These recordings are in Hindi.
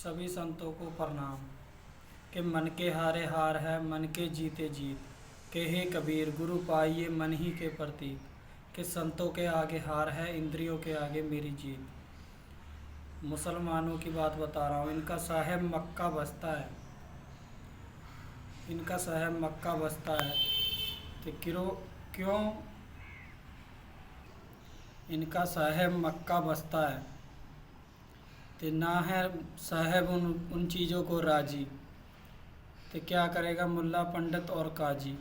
सभी संतों को प्रणाम। कि मन के हारे हार है, मन के जीते जीत। कहे कबीर गुरु पाइए मन ही के प्रतीक। कि संतों के आगे हार है, इंद्रियों के आगे मेरी जीत। मुसलमानों की बात बता रहा हूँ। इनका साहेब मक्का बसता है, इनका साहेब मक्का बसता है। तो क्यों इनका साहेब मक्का बसता है, तो ना है साहेब उन चीज़ों को राजी। तो क्या करेगा मुल्ला पंडित और काजी।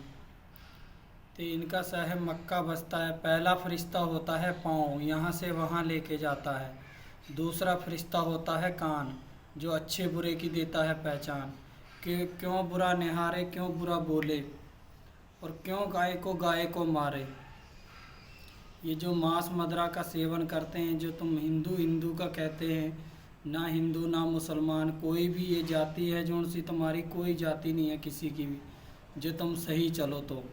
तो इनका साहेब मक्का बसता है। पहला फरिश्ता होता है पाँव, यहाँ से वहाँ लेके जाता है। दूसरा फरिश्ता होता है कान, जो अच्छे बुरे की देता है पहचान। कि क्यों बुरा निहारे, क्यों बुरा बोले, और क्यों गाय को मारे। ये जो मांस मदिरा का सेवन करते हैं, जो तुम हिंदू हिंदू का कहते हैं, ना हिंदू ना मुसलमान कोई भी ये जाति है जो उनसे तुम्हारी कोई जाति नहीं है किसी की भी, जो तुम सही चलो तो।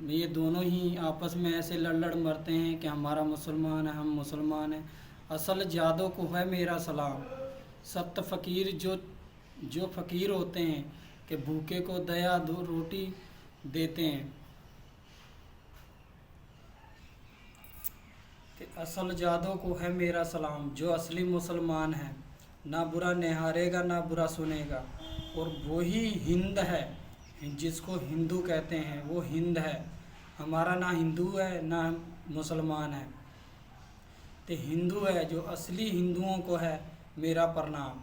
ये दोनों ही आपस में ऐसे लड़ मरते हैं कि हमारा मुसलमान है, हम मुसलमान हैं। असल जादों को है मेरा सलाम। सत्य फ़कीर जो फ़कीर होते हैं कि भूखे को दया दो रोटी देते हैं। कि असल जादों को है मेरा सलाम, जो असली मुसलमान है, ना बुरा निहारेगा ना बुरा सुनेगा। और वही हिंद है जिसको हिंदू कहते हैं, वो हिंद है। हमारा ना हिंदू है ना मुसलमान है, तो हिंदू है। जो असली हिंदुओं को है मेरा प्रणाम।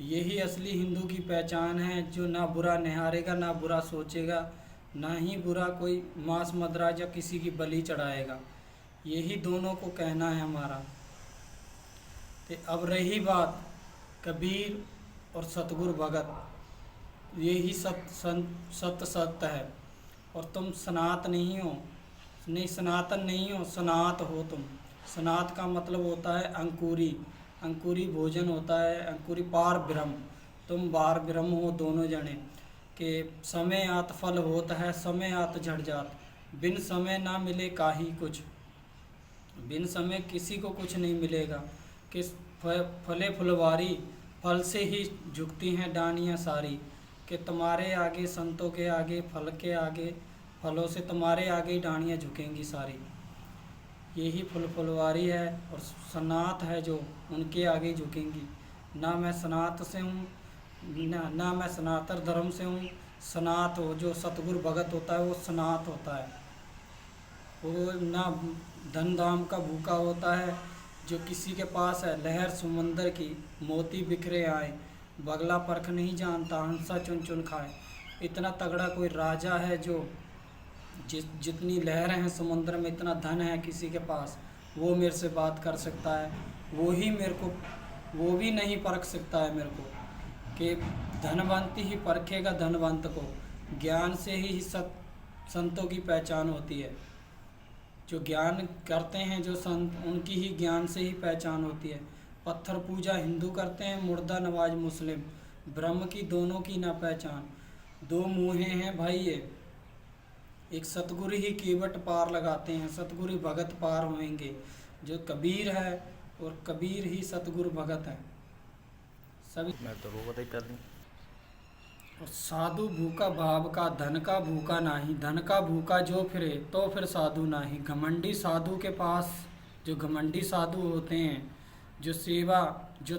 यही असली हिंदू की पहचान है, जो ना बुरा निहारेगा ना बुरा सोचेगा, ना ही बुरा कोई मांस मदिरा या किसी की बलि चढ़ाएगा। यही दोनों को कहना है हमारा। तो अब रही बात कबीर और सतगुरु भगत, यही सत्य है। और तुम सनात नहीं हो, नहीं सनातन नहीं हो, सनात हो तुम। सनात का मतलब होता है अंकुरी, अंकुरी भोजन होता है, अंकुरी पार ब्रह्म। तुम बार ब्रह्म हो दोनों जने। कि समय आत फल होता है, समय आत झड़ जात। बिन समय ना मिले काहि कुछ, बिन समय किसी को कुछ नहीं मिलेगा। कि फले फुलवारी, फल से ही झुकती हैं डानियाँ सारी। कि तुम्हारे आगे संतों के आगे, फल के आगे, फलों से तुम्हारे आगे ही डानियाँ झुकेंगी सारी। यही फुलवारी है और सनात है जो उनके आगे झुकेंगी। ना मैं सनात से हूँ, ना मैं सनातन धर्म से हूँ। सनात हो जो सतगुरु भगत होता है वो सनात होता है। वो ना धन धाम का भूखा होता है, जो किसी के पास है लहर समुंदर की, मोती बिखरे आए, बगला परख नहीं जानता, हंसा चुन चुन खाए। इतना तगड़ा कोई राजा है जो जितनी लहरें हैं समुद्र में, इतना धन है किसी के पास, वो मेरे से बात कर सकता है। वो ही मेरे को, वो भी नहीं परख सकता है मेरे को। कि धनवंत ही परखेगा धनवंत को। ज्ञान से ही संतों की पहचान होती है। जो ज्ञान करते हैं जो संत, उनकी ही ज्ञान से ही पहचान होती है। पत्थर पूजा हिंदू करते हैं, मुर्दा नवाज मुस्लिम। ब्रह्म की दोनों की ना पहचान। दो मुँहें हैं भाई ये, एक सतगुरु ही केवट पार लगाते हैं, सतगुरु भगत पार होंगे। जो कबीर है और कबीर ही सतगुरु भगत है। सभी मैं तो वो बताई कर दूँ। और साधु भूखा भाव का, धन का भूखा नाही। धन का भूखा जो फिरे तो फिर साधु नाही। घमंडी साधु के पास, जो घमंडी साधु होते हैं, जो सेवा, जो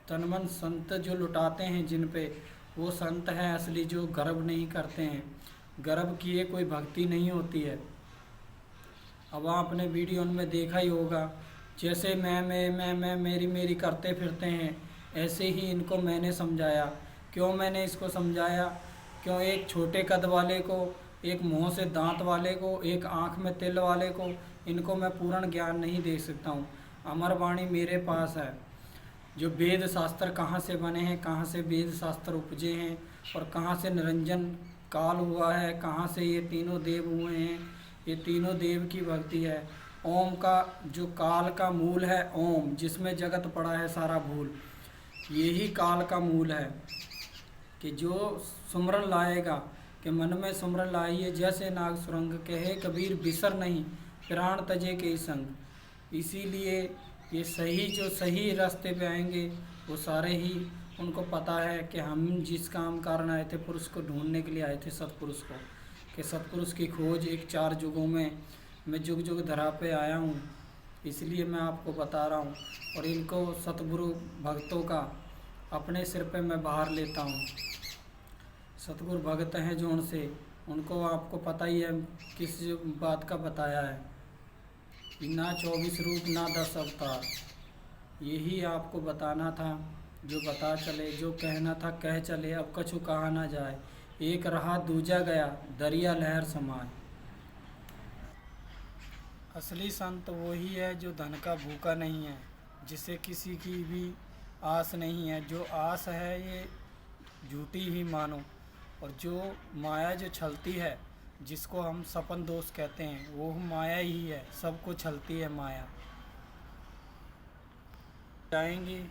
तनमन संत जो लुटाते हैं जिन पे, वो संत हैं असली, जो गर्व नहीं करते हैं। गर्व किए कोई भक्ति नहीं होती है। अब आपने वीडियो में देखा ही होगा, जैसे मैं मेरी करते फिरते हैं, ऐसे ही इनको मैंने समझाया। क्यों मैंने इसको समझाया? क्यों एक छोटे कद वाले को, एक मुंह से दांत वाले को, एक आँख में तिल वाले को, इनको मैं पूर्ण ज्ञान नहीं दे सकता हूँ। अमरवाणी मेरे पास है। जो वेद शास्त्र कहाँ से बने हैं, कहाँ से वेद शास्त्र उपजे हैं, और कहाँ से निरंजन काल हुआ है, कहाँ से ये तीनों देव हुए हैं। ये तीनों देव की भक्ति है। ओम का जो काल का मूल है, ओम, जिसमें जगत पड़ा है सारा भूल, यही काल का मूल है। कि जो सुमरन लाएगा, कि मन में सुमरन लाइए जैसे नाग सुरंग। कहे कबीर बिसर नहीं, प्राण तजे के संग। इसीलिए ये सही, जो सही रास्ते पे आएंगे वो सारे ही उनको पता है कि हम जिस काम कारण आए थे पुरुष को ढूंढने के लिए आए थे, सतपुरुष को, कि सतपुरुष की खोज एक 4 युगों में मैं जुग जुग धरा पे आया हूँ, इसलिए मैं आपको बता रहा हूँ। और इनको सतगुरु भक्तों का अपने सिर पे मैं बाहर लेता हूँ। सतगुरु भक्त हैं जो उनसे, उनको आपको पता ही है किस बात का बताया है कि ना 24 रूप ना 10 अवतार। यही आपको बताना था, जो बता चले, जो कहना था कह चले, अब कछु कहा ना जाए। एक रहा दूजा गया, दरिया लहर समाए। असली संत वही है जो धन का भूखा नहीं है, जिसे किसी की भी आस नहीं है। जो आस है ये झूठी ही मानो, और जो माया जो छलती है, जिसको हम सपन दोष कहते हैं, वो माया ही है, सबको छलती है माया। जाएंगे,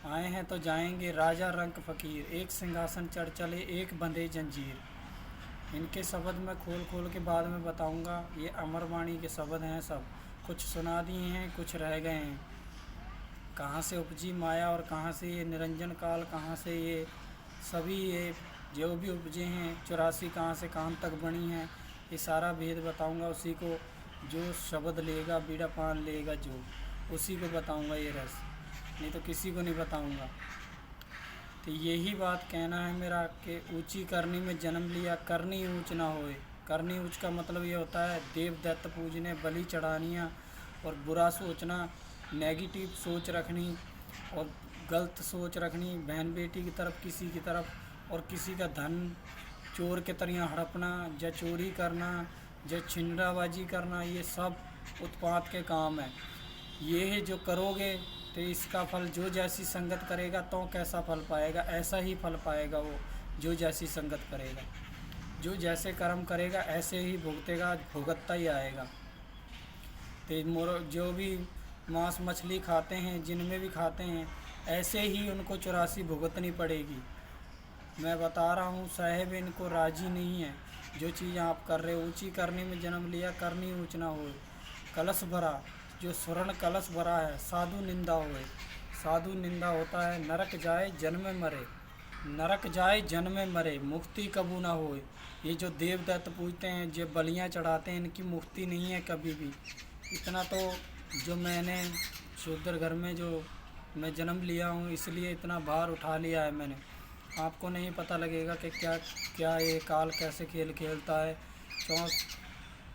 आए हैं तो जाएंगे, राजा रंक फ़कीर, एक सिंहासन चढ़ चले, एक बंधे जंजीर। इनके शब्द मैं खोल खोल के बाद में बताऊंगा। ये अमरवाणी के शब्द हैं सब, कुछ सुना दिए हैं, कुछ रह गए हैं। कहाँ से उपजी माया और कहाँ से ये निरंजन काल, कहाँ से ये सभी ये जो भी उपजे हैं 84 कहाँ से कहाँ तक बनी हैं, ये सारा भेद बताऊंगा। उसी को जो शब्द लेगा बीड़ा पान लेगा, जो उसी को बताऊंगा ये रस, नहीं तो किसी को नहीं बताऊंगा। तो यही बात कहना है मेरा कि ऊंची करनी में जन्म लिया, करनी ऊंच ना होए। करनी ऊंच का मतलब ये होता है देव दैत्य पूजने, बलि चढ़ानियाँ और बुरा सोचना, नेगेटिव सोच रखनी और गलत सोच रखनी बहन बेटी की तरफ, किसी की तरफ, और किसी का धन चोर के तरह हड़पना, या चोरी करना, या छिंडाबाजी करना, ये सब उत्पात के काम है। ये जो करोगे तो इसका फल जो जैसी संगत करेगा तो कैसा फल पाएगा, ऐसा ही फल पाएगा वो जो जैसी संगत करेगा। जो जैसे कर्म करेगा ऐसे ही भुगतेगा, भुगतता ही आएगा। तो जो भी मांस मछली खाते हैं, जिनमें भी खाते हैं, ऐसे ही उनको 84 भुगतनी पड़ेगी। मैं बता रहा हूँ साहेब, इनको राजी नहीं है। जो चीज़ आप कर रहे हो, ऊँची करने में जन्म लिया, करनी ऊँच ना हो। कलश भरा, जो स्वर्ण कलश भरा है, साधु निंदा होए। साधु निंदा होता है नरक जाए जन्म मरे, नरक जाए जन्म मरे, मुक्ति कबू ना होए। ये जो देव दैत्य पूजते हैं, जो बलियाँ चढ़ाते हैं, इनकी मुक्ति नहीं है कभी भी। इतना तो जो मैंने शूद्र घर में जो मैं जन्म लिया हूँ, इसलिए इतना भार उठा लिया है मैंने। आपको नहीं पता लगेगा कि क्या क्या ये काल कैसे खेल खेलता है।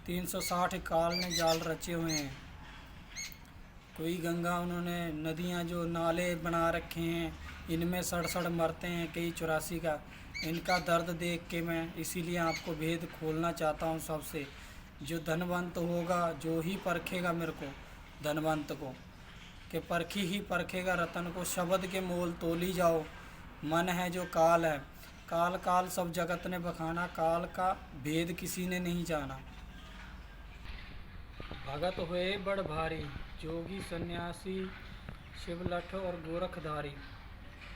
360 काल ने जाल रचे हुए हैं। कोई गंगा, उन्होंने नदियाँ जो नाले बना रखे हैं, इनमें सड़ सड़ मरते हैं कई 84 का। इनका दर्द देख के मैं इसीलिए आपको भेद खोलना चाहता हूँ सबसे। जो धनवंत होगा जो ही परखेगा मेरे को, धनवंत को, कि परखी ही परखेगा रतन को। शब्द के मोल तोली जाओ, मन है जो काल है। काल काल सब जगत ने बखाना, काल का भेद किसी ने नहीं जाना। भगत हुए बड़ भारी, जोगी सन्यासी शिवलठ और गोरखधारी,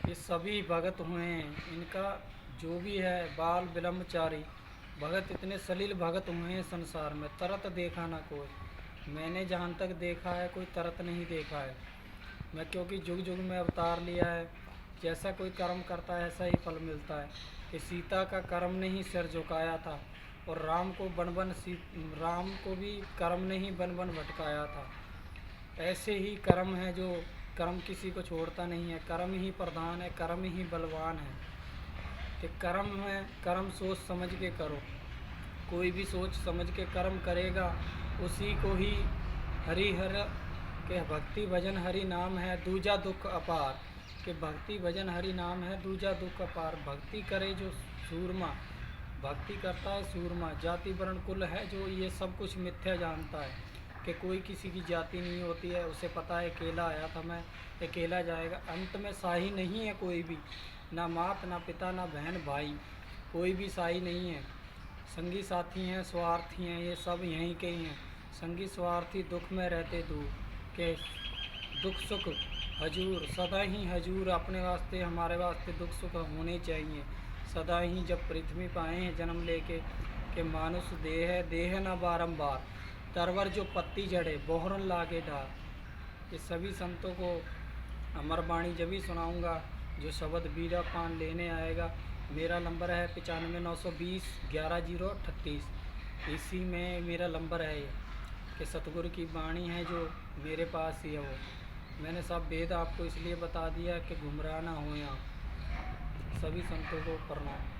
ये सभी भगत हुए हैं। इनका जो भी है बाल विलम्बचारी। भगत इतने सलील भगत हुए हैं संसार में, तरत देखा ना कोई। मैंने जहाँ तक देखा है कोई तरत नहीं देखा है। मैं क्योंकि जुग जुग में अवतार लिया है, जैसा कोई कर्म करता है ऐसा ही फल मिलता है। कि सीता का कर्म ने ही सिर झुकाया था, और राम को भी कर्म ने ही बन बन भटकाया था। ऐसे ही कर्म है, जो कर्म किसी को छोड़ता नहीं है। कर्म ही प्रधान है, कर्म ही बलवान है। कि कर्म है, कर्म सोच समझ के करो। कोई भी सोच समझ के कर्म करेगा, उसी को ही हरिहर के भक्ति भजन हरि नाम है, दूजा दुख अपार। कि भक्ति भजन हरि नाम है, दूजा दुख अपार। भक्ति करे जो सूरमा, भक्ति करता है सूरमा। जाति वर्ण कुल है जो ये सब कुछ मिथ्या जानता है, कि कोई किसी की जाति नहीं होती है। उसे पता है अकेला आया था मैं, अकेला जाएगा। अंत में साही नहीं है कोई भी, ना मात ना पिता ना बहन भाई, कोई भी साही नहीं है। संगी साथी हैं, स्वार्थी हैं, ये सब यहीं के ही हैं। संगी स्वार्थी दुख में रहते दूर, के दुख सुख हजूर, सदा ही हजूर। अपने वास्ते हमारे वास्ते दुख सुख होने चाहिए सदा ही। जब पृथ्वी पर आए हैं जन्म लेके, के मानुष देह है, देह न बारंबार। तरवर जो पत्ती जड़े, बोहरन लागे डार। ये सभी संतों को अमरवाणी जब भी सुनाऊँगा जो शबद बीड़ा पान लेने आएगा, मेरा नंबर है 95,920,11,038। इसी में मेरा नंबर है ये, कि सतगुरु की वाणी है जो मेरे पास ही है वो। मैंने सब वेद आपको इसलिए बता दिया कि गुमराह ना हो। यहाँ सभी संतों को प्रणाम।